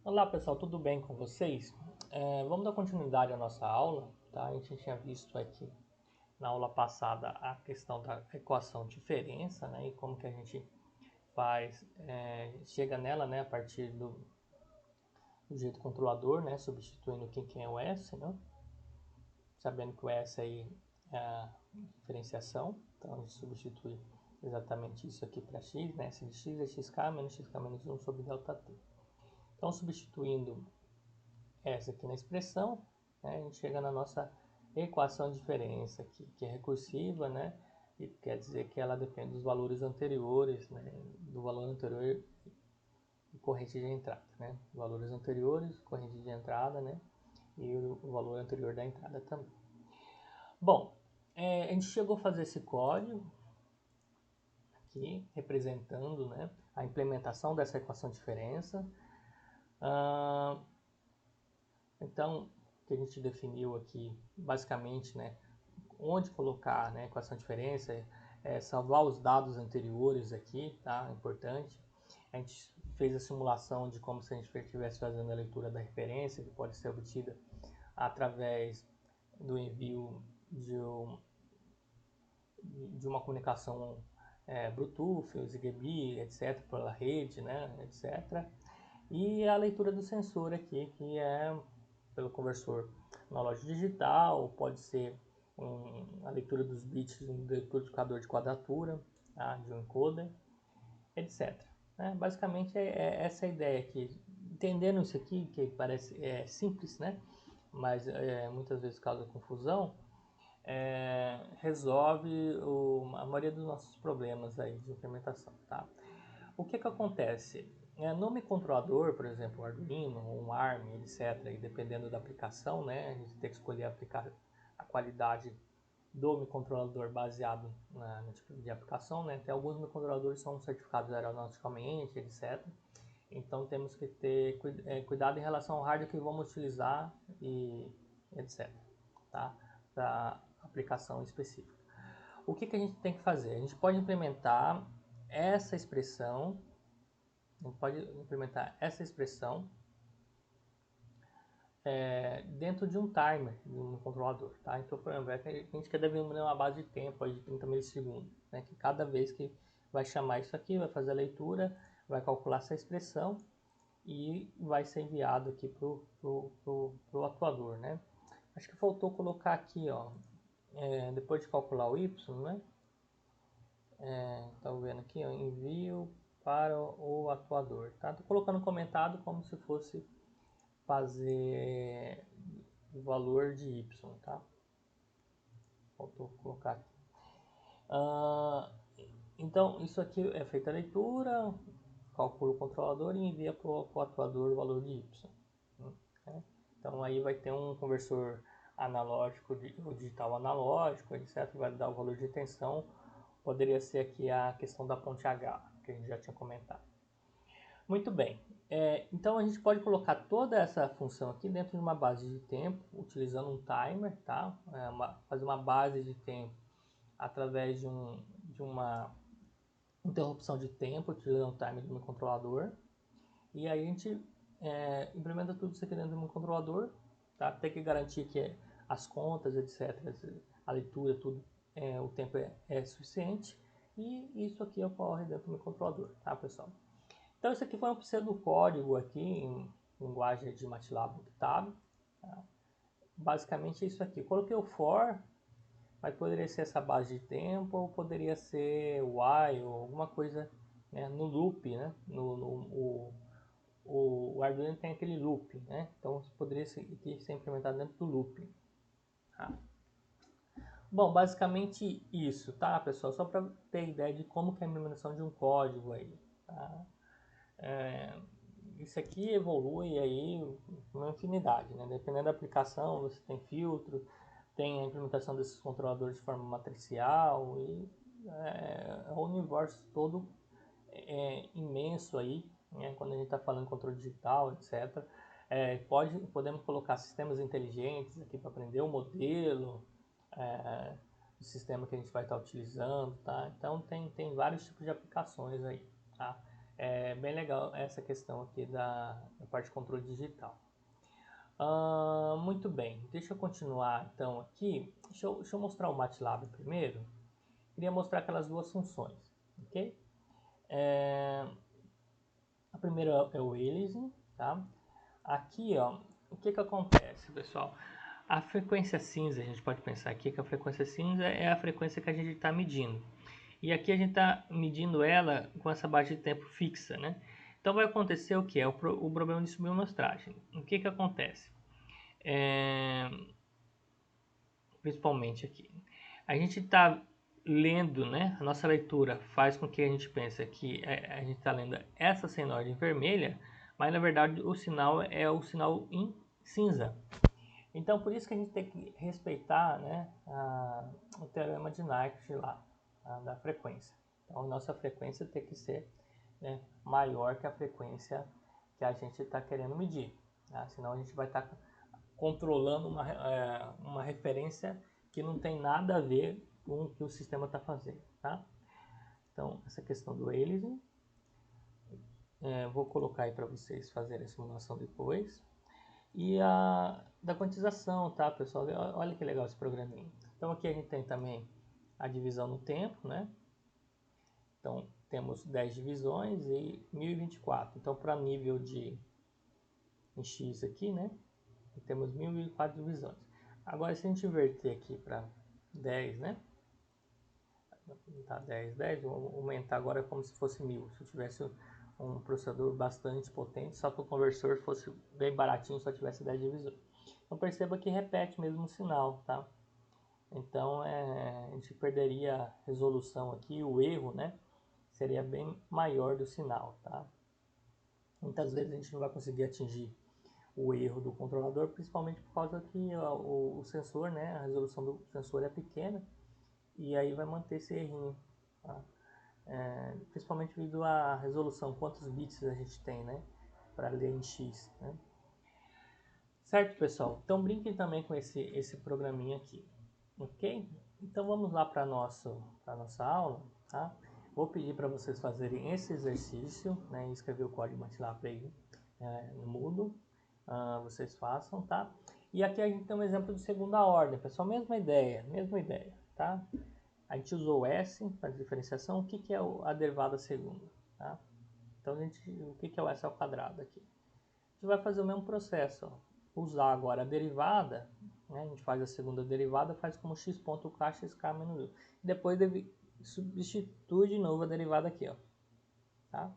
Olá pessoal, tudo bem com vocês? Vamos dar continuidade à nossa aula, tá? A gente tinha visto aqui na aula passada a questão da equação diferença, né? E como que a gente faz, chega nela, né? A partir do jeito controlador, né? Substituindo quem é o S, né? Sabendo que o S aí é a diferenciação, então a gente substitui exatamente isso aqui para x, né? S de x é xk menos 1 sobre ΔT. Então, substituindo essa aqui na expressão, né, a gente chega na nossa equação de diferença aqui, que é recursiva, né, e quer dizer que ela depende dos valores anteriores, né, do valor anterior e corrente de entrada, né, valores anteriores, corrente de entrada, né, e o valor anterior da entrada também. Bom, a gente chegou a fazer esse código aqui, representando, né, a implementação dessa equação de diferença. Então, o que a gente definiu aqui, basicamente, né, onde colocar, né, equação de diferença, salvar os dados anteriores aqui, tá? Importante. A gente fez a simulação de como se a gente estivesse fazendo a leitura da referência, que pode ser obtida através do envio de uma comunicação Bluetooth, Zigbee, etc., pela rede, né, etc. E a leitura do sensor aqui, que é pelo conversor analógico digital, pode ser a leitura dos bits de um decodificador de quadratura, tá, de um encoder, etc. Basicamente essa a ideia aqui. Entendendo isso aqui, que parece simples, né? Mas muitas vezes causa confusão, resolve a maioria dos nossos problemas aí de implementação. Tá? O que acontece? No microcontrolador, por exemplo, o Arduino, um ARM, etc., e dependendo da aplicação, né, a gente tem que escolher a qualidade do microcontrolador baseado no tipo de aplicação. Né? Tem alguns microcontroladores que são certificados aeronauticamente, etc. Então temos que ter cuidado em relação ao hardware que vamos utilizar e etc. Tá? Para aplicação específica. O que a gente tem que fazer? A gente pode implementar essa expressão. A gente pode implementar essa expressão dentro de um timer, de um controlador. Tá? Então, por exemplo, a gente quer definir uma base de tempo de 30 milissegundos, né? Que cada vez que vai chamar isso aqui, vai fazer a leitura, vai calcular essa expressão e vai ser enviado aqui para o atuador. Né? Acho que faltou colocar aqui, ó, depois de calcular o y, né? Tá vendo aqui, ó, envio para o atuador. Tá? Tô colocando comentado como se fosse fazer o valor de y, tá? Faltou colocar aqui. Então, isso aqui é feita a leitura, calcula o controlador e envia para o atuador o valor de y. Né? Então, aí vai ter um conversor analógico, o digital analógico, etc. Vai dar o valor de tensão. Poderia ser aqui a questão da ponte H, que a gente já tinha comentado. Muito bem, então a gente pode colocar toda essa função aqui dentro de uma base de tempo, utilizando um timer, tá? Fazer uma base de tempo através de uma interrupção de tempo, utilizando o timer do microcontrolador. E aí a gente implementa tudo isso aqui dentro do microcontrolador, tá? Tem que garantir que as contas, etc., a leitura, tudo, o tempo é suficiente. E isso aqui ocorre dentro do microcontrolador, tá, pessoal? Então isso aqui foi um pseudocódigo aqui em linguagem de MATLAB Octave. Tá? Basicamente isso aqui. Eu coloquei o for, mas poderia ser essa base de tempo, ou poderia ser while, ou alguma coisa, né, no loop, né? O Arduino tem aquele loop, né? Então poderia ser implementado dentro do loop. Tá? Bom, basicamente isso, tá, pessoal? Só para ter ideia de como que é a implementação de um código aí. Tá? Isso aqui evolui aí uma infinidade, né? Dependendo da aplicação, você tem filtro, tem a implementação desses controladores de forma matricial e o universo todo imenso aí, né? Quando a gente está falando de controle digital, etc. Podemos colocar sistemas inteligentes aqui para aprender o modelo do sistema que a gente vai estar utilizando, tá? Então tem vários tipos de aplicações aí, tá? É bem legal essa questão aqui da parte de controle digital. Muito bem, deixa eu continuar então aqui. Deixa eu mostrar o MATLAB primeiro. Queria mostrar aquelas duas funções, ok? A primeira é o aliasing, tá? Aqui, ó, o que acontece, pessoal? A frequência cinza, a gente pode pensar aqui que a frequência cinza é a frequência que a gente está medindo. E aqui a gente está medindo ela com essa baixa de tempo fixa, né? Então vai acontecer o que? É o problema de subamostragem. O que acontece? Principalmente aqui. A gente está lendo, né? A nossa leitura faz com que a gente pense que a gente está lendo essa senoide em vermelha, mas na verdade o sinal é o sinal em cinza. Então por isso que a gente tem que respeitar, né, o teorema de Nyquist lá, da frequência. Então a nossa frequência tem que ser, né, maior que a frequência que a gente está querendo medir, tá? Senão a gente vai estar controlando uma referência que não tem nada a ver com o que o sistema está fazendo, tá? Então essa questão do aliasing, vou colocar aí para vocês fazerem a simulação depois. E a da quantização, tá, pessoal? Olha que legal esse programinha. Então aqui a gente tem também a divisão no tempo, né? Então temos 10 divisões e 1024. Então para nível de em X aqui, né? Temos 1004 divisões. Agora se a gente inverter aqui para 10, né? Tá 10, 10, vou aumentar agora como se fosse 1000. Se eu tivesse um processador bastante potente, só que o conversor fosse bem baratinho, só tivesse 10 divisões. Então perceba que repete mesmo o sinal, tá? Então a gente perderia a resolução aqui, o erro, né? Seria bem maior do sinal, tá? Muitas vezes a gente não vai conseguir atingir o erro do controlador, principalmente por causa que o sensor, né? A resolução do sensor é pequena e aí vai manter esse errinho, tá? Principalmente devido à resolução, quantos bits a gente tem, né? Para ler em X, né? Certo, pessoal? Então brinquem também com esse programinha aqui, ok? Então vamos lá para a nossa aula, tá? Vou pedir para vocês fazerem esse exercício, né? Escrever o código MATLAB aí no Moodle, vocês façam, tá? E aqui a gente tem um exemplo de segunda ordem, pessoal, mesma ideia, tá? A gente usou o S para diferenciação. O que é a derivada segunda, tá? Então o que é o S ao quadrado aqui? A gente vai fazer o mesmo processo, ó. Usar agora a derivada, né? A gente faz a segunda derivada, faz como x ponto k, xk menos 1. Depois substitui de novo a derivada aqui, ó, tá?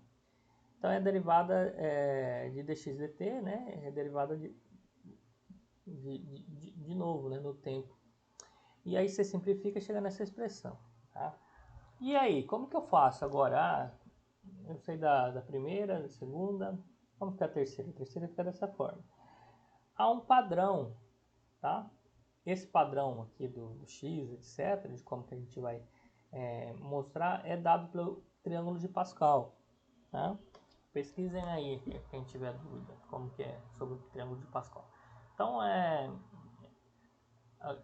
Então é a derivada de dx dt, né? É a derivada de novo, né? No tempo. E aí você simplifica e chega nessa expressão, tá? E aí, como que eu faço agora? Eu sei da primeira, da segunda, como fica a terceira? A terceira fica dessa forma. Há um padrão, tá? Esse padrão aqui do x, etc., de como que a gente vai mostrar, é dado pelo triângulo de Pascal, tá? Pesquisem aí, quem tiver dúvida, como que é sobre o triângulo de Pascal. Então,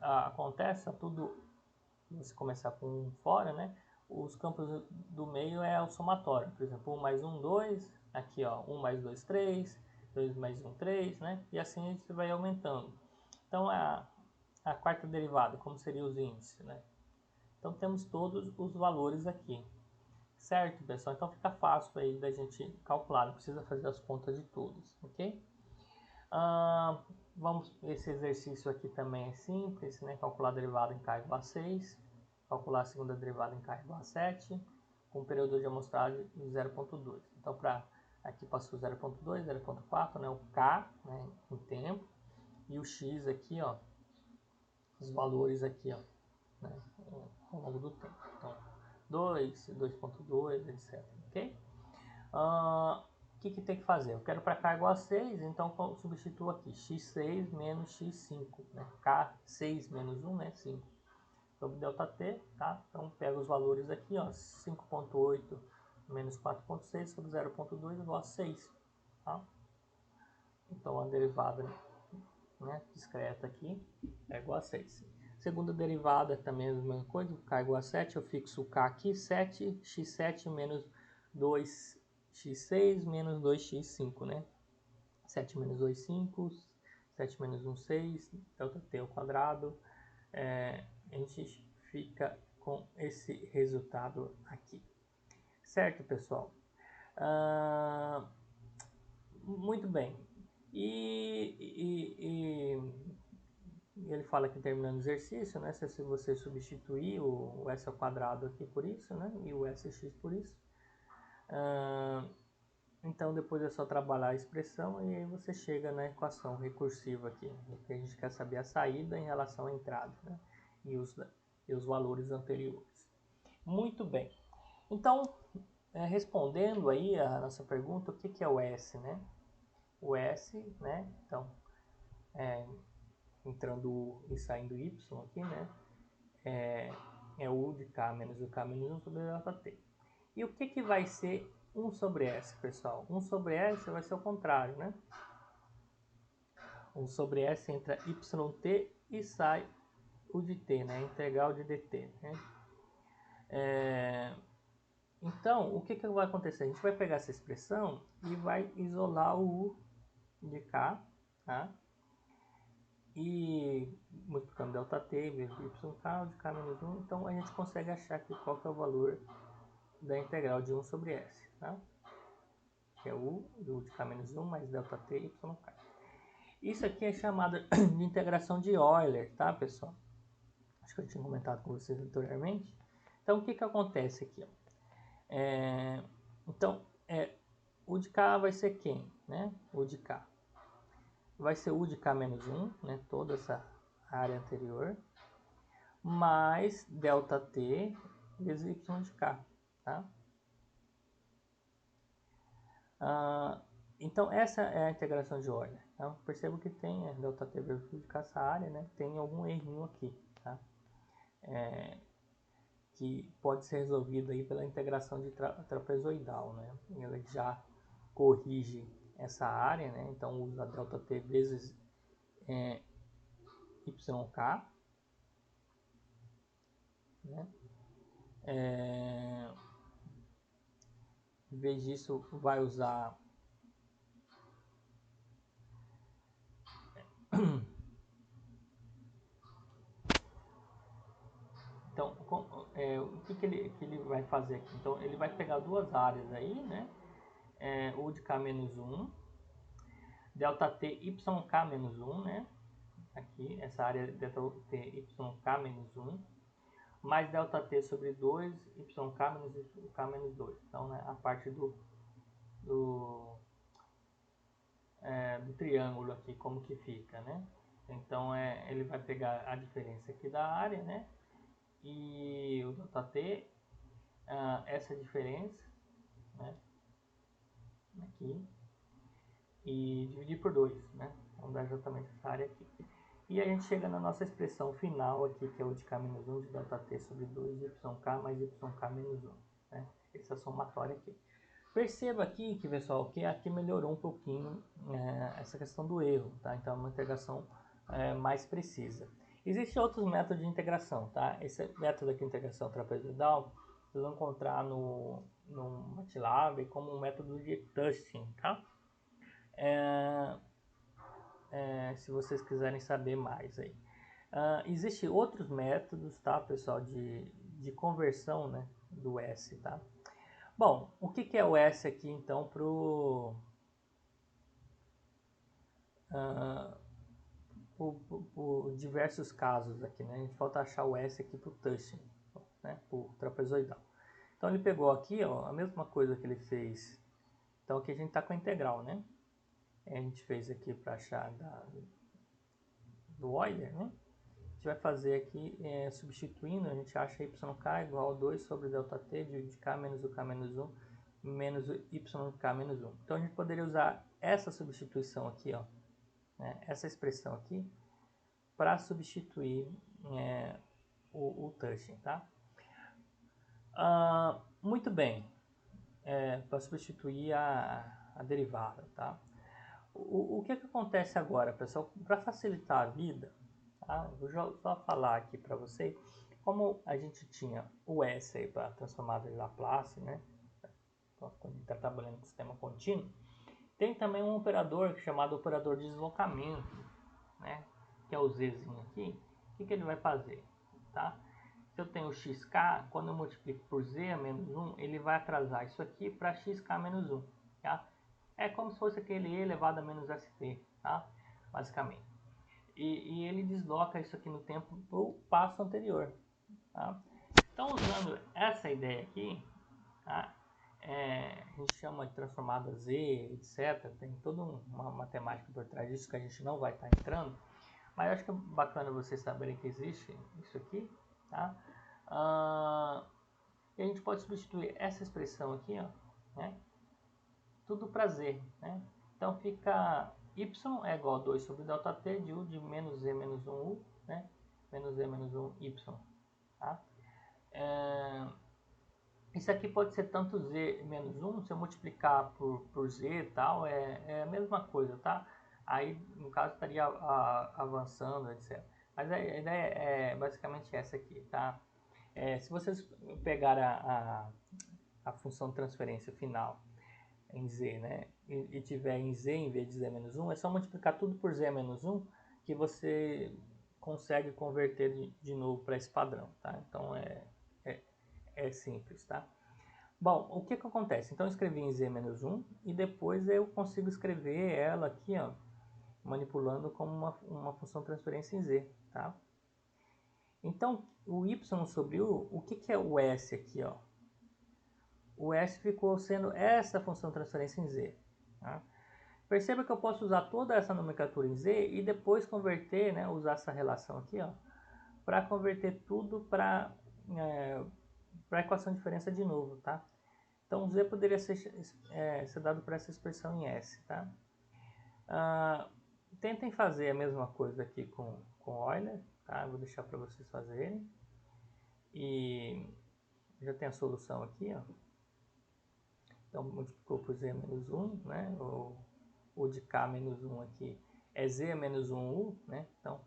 acontece tudo, você começar com um fora, né? Os campos do meio é o somatório, por exemplo, 1 mais 1, 2, aqui ó, 1 mais 2, 3, 2 mais 1, 3, né? E assim a gente vai aumentando. Então a quarta derivada, como seriam os índices, né? Então temos todos os valores aqui, certo, pessoal? Então fica fácil aí da gente calcular, não precisa fazer as contas de todos, ok? Esse exercício aqui também é simples, né? Calcular a derivada em k igual a 6, calcular a segunda derivada em k igual a 7, com período de amostragem de 0.2. Então, aqui passou 0.2, 0.4, né? O k, né, em tempo, e o x aqui, ó, os valores aqui, ó, né, ao longo do tempo. Então, 2, 2.2, etc. Ok? O que tem que fazer? Eu quero para k igual a 6, então substituo aqui x6 menos x5, né? K6 menos 1, né? 5. Sobre ΔT, tá? Então pega os valores aqui, ó, 5.8 menos 4.6 sobre 0.2 igual a 6, tá? Então a derivada, né, discreta aqui é igual a 6. Segunda derivada também é a mesma coisa, k igual a 7, eu fixo o k aqui, 7, x7 menos 2 2x6 menos 2x5, né? 7 menos 2, 5. 7 menos 1, 6. Delta t ao quadrado. A gente fica com esse resultado aqui. Certo, pessoal? Muito bem. E ele fala que terminando o exercício, né? Se você substituir o s ao quadrado aqui por isso, né? E o sx por isso. Então depois é só trabalhar a expressão e aí você chega na equação recursiva aqui. Que a gente quer saber a saída em relação à entrada, né? E os valores anteriores. Muito bem. Então, respondendo aí a nossa pergunta, o que é o S, né? O S, né? Então, entrando U e saindo Y aqui, né? É U de K menos o K menos 1 sobre delta T. E o que vai ser 1 sobre S, pessoal? 1 sobre S vai ser o contrário, né? 1 sobre S entra YT e sai o de T, né? Integral de dt, né? Então, o que vai acontecer? A gente vai pegar essa expressão e vai isolar o U de K, tá? E multiplicando ΔT vezes YK, de K menos 1, então a gente consegue achar aqui qual que é o valor da integral de 1 sobre S, tá? Que é U de K menos 1 mais ΔT YK. Isso aqui é chamado de integração de Euler, tá, pessoal? Acho que eu tinha comentado com vocês anteriormente. Então, o que acontece aqui? Então, U de K vai ser quem, né? U de K vai ser U de K menos 1, né? Toda essa área anterior, mais delta T vezes Y de K, tá? Então, essa é a integração de Euler. Então, percebo que tem delta T vezes Y de K essa área, né? Tem algum errinho aqui, tá? Que pode ser resolvido aí pela integração de trapezoidal, né? Ele já corrige essa área, né? Então, usa delta T vezes YK, né? Em vez disso, vai usar então, o que ele vai fazer aqui? Então, ele vai pegar duas áreas aí, né? U de K menos 1, delta T YK menos 1, né? Aqui, essa área delta T YK menos 1, mais delta T sobre 2, YK menos YK menos 2. Então, né, a parte do triângulo aqui, como que fica, né? Então, ele vai pegar a diferença aqui da área, né? E o delta T, essa diferença, né? Aqui, e dividir por 2, né? Vamos dar exatamente essa área aqui. E a gente chega na nossa expressão final aqui, que é o de K menos 1 de delta T sobre 2 YK mais YK menos 1, né? Essa somatória aqui. Perceba aqui que, pessoal, que aqui melhorou um pouquinho essa questão do erro, tá? Então é uma integração mais precisa. Existem outros métodos de integração, tá? Esse método aqui de integração trapezoidal, vocês vão encontrar no MATLAB como um método de Tushin, tá? Se vocês quiserem saber mais aí. Existem outros métodos, tá, pessoal, de conversão, né, do S, tá? Bom, o que é o S aqui, então, por diversos casos aqui, né? A gente falta achar o S aqui para o Tushin, né, para o trapezoidal. Então, ele pegou aqui, ó, a mesma coisa que ele fez. Então, aqui a gente está com a integral, né? A gente fez aqui para achar do Euler, né? A gente vai fazer aqui, substituindo, a gente acha YK igual a 2 sobre ΔT de K menos o K menos 1 menos o YK menos 1. Então, a gente poderia usar essa substituição aqui, ó, né? Essa expressão aqui, para substituir o Tushin, tá? Muito bem, para substituir a derivada, tá? O que acontece agora, pessoal? Para facilitar a vida, tá? Eu vou só falar aqui para vocês como a gente tinha o S aí para transformada em Laplace, né? quando ele está trabalhando com sistema contínuo. Tem também um operador chamado operador de deslocamento, né? Que é o Zzinho aqui. O que ele vai fazer? Tá? Se eu tenho xk, quando eu multiplico por z menos 1, ele vai atrasar isso aqui para xk menos 1. Tá? É como se fosse aquele e elevado a menos st, tá? Basicamente. E ele desloca isso aqui no tempo para o passo anterior. Tá? Então, usando essa ideia aqui, tá? A gente chama de transformada Z, etc. Tem toda uma matemática por trás disso que a gente não vai estar entrando, mas acho que é bacana vocês saberem que existe isso aqui. Tá? E a gente pode substituir essa expressão aqui, ó, né? Tudo para Z. Né? Então fica y é igual a 2 sobre ΔT de U de menos Z menos 1U, né? Menos Z menos 1Y. Tá? Isso aqui pode ser tanto z menos 1, se eu multiplicar por z e tal, é a mesma coisa, tá? Aí, no caso, estaria avançando, etc. Mas a ideia é basicamente essa aqui, tá? Se vocês pegarem a função de transferência final em z, né? E tiver em z em vez de z menos 1, é só multiplicar tudo por z menos 1 que você consegue converter de novo para esse padrão, tá? Então, é simples, tá? Bom, o que acontece? Então eu escrevi em z-1 e depois eu consigo escrever ela aqui, ó, manipulando como uma função de transferência em z, tá? Então o y sobre u, o que é o s aqui, ó? O s ficou sendo essa função de transferência em z, tá? Perceba que eu posso usar toda essa nomenclatura em z e depois converter, né, usar essa relação aqui, ó, para converter tudo para a equação de diferença de novo, tá? Então, z poderia ser dado por essa expressão em S. Tá? Tentem fazer a mesma coisa aqui com Euler. Tá? Vou deixar para vocês fazerem. E já tem a solução aqui. Ó. Então, multiplicou por z menos 1. Né? O de k menos 1 aqui é z menos 1u. Né? Então,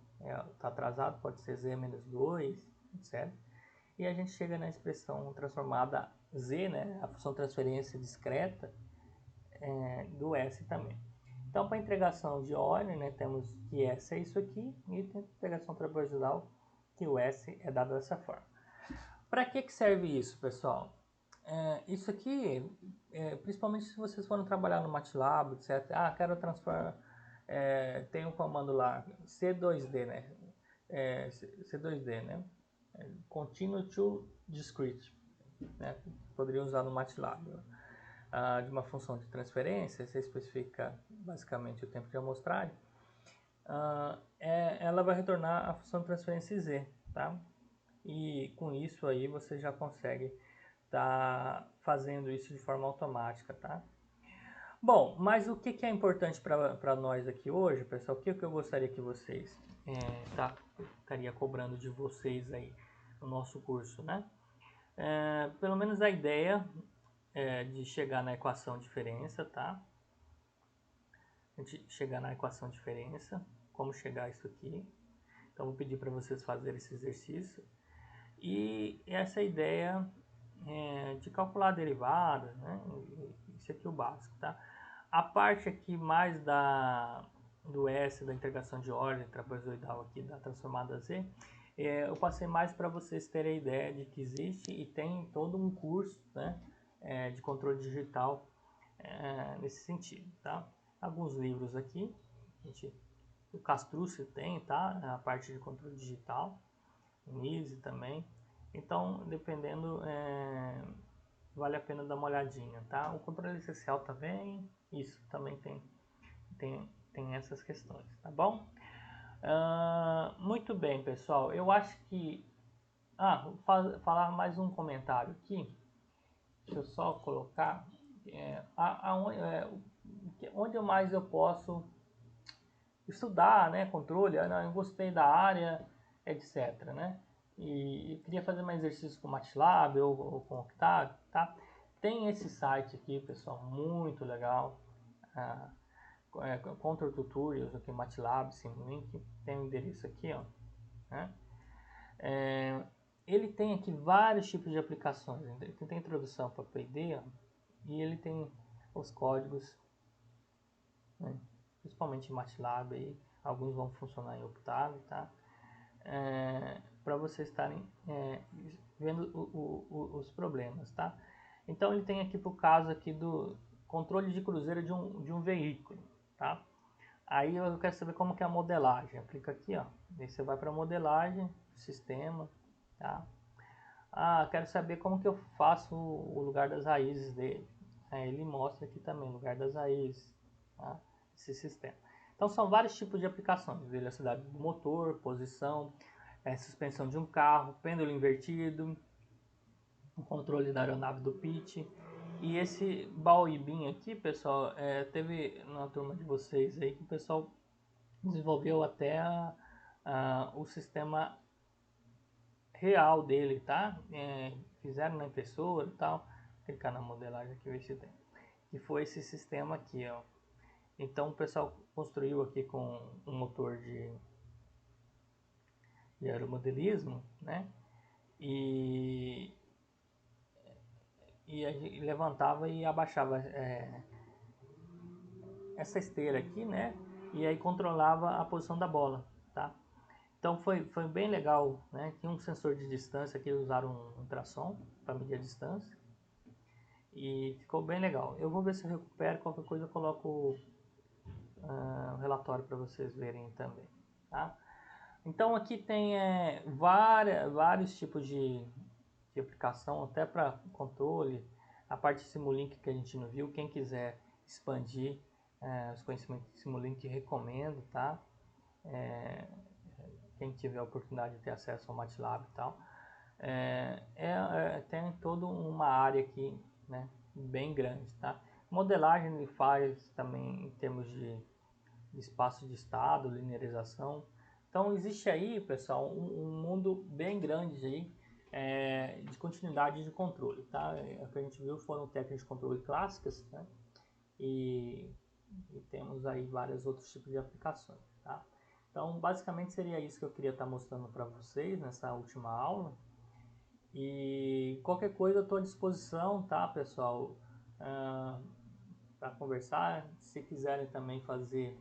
está atrasado, pode ser z menos 2, etc. E a gente chega na expressão transformada z, né, a função transferência discreta do S também. Então, para integração de Euler, né, temos que S é isso aqui, e tem integração trapezoidal, que o S é dado dessa forma. Para que serve isso, pessoal? Isso aqui, principalmente se vocês forem trabalhar no MATLAB, etc. Quero transformar, tem um comando lá, C2D, né? C2D, né? Continue to Discrete, né? Poderia usar no MATLAB. De uma função de transferência, você especifica basicamente o tempo de amostragem, ela vai retornar a função de transferência z, tá? E com isso aí você já consegue estar fazendo isso de forma automática, tá? Bom, mas o que é importante para nós aqui hoje, pessoal? O que eu gostaria que vocês estaria cobrando de vocês aí no nosso curso, né? Pelo menos a ideia de chegar na equação diferença, tá? A gente chegar na equação diferença, como chegar a isso aqui. Então vou pedir para vocês fazerem esse exercício. E essa ideia de calcular a derivada, né? Isso aqui é o básico, tá? A parte aqui mais do S, da integração de ordem trapezoidal aqui, da transformada Z, eu passei mais para vocês terem a ideia de que existe e tem todo um curso, né, de controle digital nesse sentido, tá? Alguns livros aqui, o Castrucci tem, tá? A parte de controle digital, o Nise também. Então, dependendo, vale a pena dar uma olhadinha, tá? O controle essencial também, isso também tem essas questões, tá bom? Muito bem, pessoal. Eu acho que... falar mais um comentário aqui. Deixa eu só colocar... onde mais eu posso estudar, né? Controle, eu gostei da área, etc, né? E queria fazer mais exercícios com MATLAB ou com Octave, tá? Tem esse site aqui, pessoal, muito legal. Control Tutorials aqui, MATLAB, Simulink, tem o endereço aqui, ó, né? Ele tem aqui vários tipos de aplicações. Tem introdução para PD, ó, e ele tem os códigos, né, principalmente em MATLAB, aí, alguns vão funcionar em Octave, tá? Para vocês estarem vendo os problemas, tá? Então ele tem aqui para o caso aqui do controle de cruzeiro de um veículo, tá? Aí eu quero saber como que é a modelagem. Aplica aqui, ó. Aí você vai para modelagem, sistema, tá? Ah, quero saber como que eu faço o lugar das raízes dele. Aí ele mostra aqui também, lugar das raízes, tá? Esse sistema. Então são vários tipos de aplicações: velocidade do motor, posição, suspensão de um carro, pêndulo invertido, o controle da aeronave do pitch. E esse ball e beam aqui, pessoal, teve na turma de vocês aí que o pessoal desenvolveu até o sistema real dele, tá? Fizeram na impressora e tal. Vou clicar na modelagem aqui, ver se tem. Que foi esse sistema aqui, ó. Então o pessoal construiu aqui com um motor de aeromodelismo, né? E levantava e abaixava essa esteira aqui, né? E aí controlava a posição da bola, tá? Então foi bem legal, né? Tinha um sensor de distância que eles usaram um ultrassom para medir a distância e ficou bem legal. Eu vou ver se eu recupero, qualquer coisa eu coloco o relatório para vocês verem também, tá? Então aqui tem vários tipos de aplicação, até para controle, a parte de Simulink que a gente não viu. Quem quiser expandir os conhecimentos de Simulink, recomendo, tá? Quem tiver a oportunidade de ter acesso ao MATLAB e tal. Tem toda uma área aqui, né, bem grande, tá? Modelagem ele faz também em termos de espaço de estado, linearização. Então existe aí, pessoal, um mundo bem grande aí, de continuidade de controle, tá? O que a gente viu foram técnicas de controle clássicas, né? E temos aí vários outros tipos de aplicações, tá? Então basicamente seria isso que eu queria estar mostrando para vocês nessa última aula. E qualquer coisa eu estou à disposição, tá, pessoal? Para conversar, se quiserem também fazer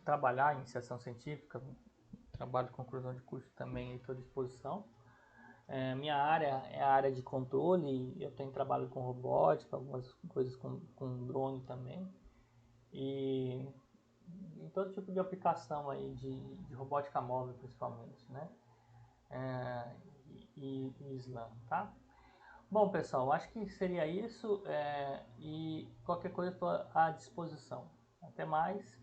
trabalhar em iniciação científica, trabalho de conclusão de curso também estou à disposição. Minha área é a área de controle, eu tenho trabalho com robótica, algumas coisas com drone também. E todo tipo de aplicação aí de robótica móvel principalmente, né? E Slam, tá? Bom, pessoal, acho que seria isso, e qualquer coisa estou à disposição. Até mais.